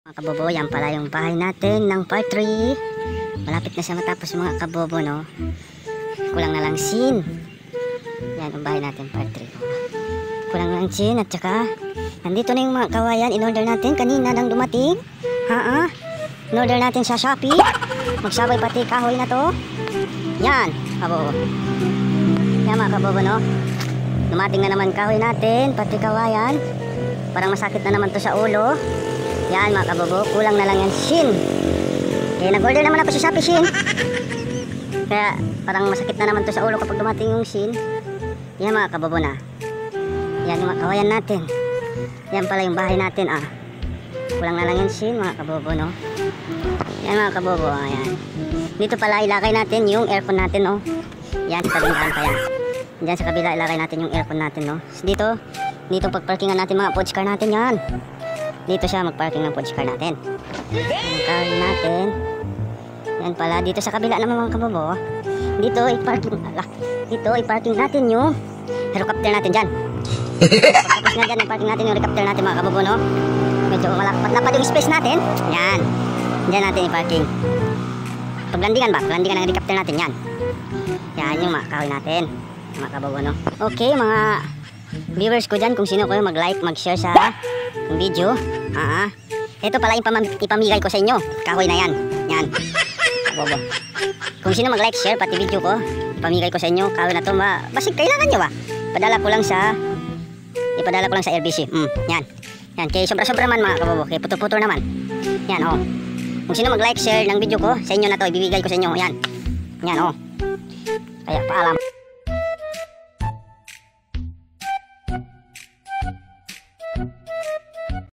Mga kabobo, yan pala yung bahay natin ng part 3. Malapit na siya matapos mga kabobo, no? Kulang na lang scene. Yan ang bahay natin part 3. Kulang na lang scene at saka nandito na yung mga kawayan. In-order natin kanina nang dumating. In-order natin sa Shopee. Magsabay pati kahoy na to. Yan, kabobo. Yan mga kabobo, no? Dumating na naman kahoy natin, pati kawayan. Parang masakit na naman to sa ulo. Yan mga kabobo, kulang na lang yan Shin. Eh, nag-order naman ako sa Shopee Shin. Kaya parang masakit na naman to sa ulo kapag dumating yung Shin. Yan mga kabobo na. Yan yung mga kawayan natin. Yan pala yung bahay natin Kulang na lang yan Shin mga kabobo, no? Yan mga kabobo, ayan. Dito pala ilagay natin yung aircon natin, no? Yan, sa tabihan pa yan. Diyan sa kabila ilagay natin yung aircon natin, no? Dito pagparkingan natin mga pods car natin yan. Dito siya magparking ng pods car natin. Ang car natin. Yan pala, dito sa kabila naman mga kabobo. Dito i-parking natin yung helicopter natin dyan. Pagkatapos nga dyan, i-parking natin yung helicopter natin mga kabobo, no? Medyo malapad na pa yung space natin. Yan. Dyan natin i-parking. Paglandingan ng helicopter natin yan. Yan yung mga kahoy natin mga kabobo, no? Okay mga viewers ko dyan, kung sino ko mag-like, mag-share sa video. Ito pala ipamigay ko sa inyo. Kahoy na yan. Yan. Kabobo. Kung sino mag-like, share pati video ko, ipamigay ko sa inyo. Kahoy na to, basig kailangan nyo Ipadala ko lang sa RBC. Yan. Yan. Kaya sobra-sobra man mga kabobo. Kaya puto-puto naman. Yan Kung sino mag-like, share ng video ko, sa inyo na to, ibibigay ko sa inyo. Yan. Yan Kaya paalam.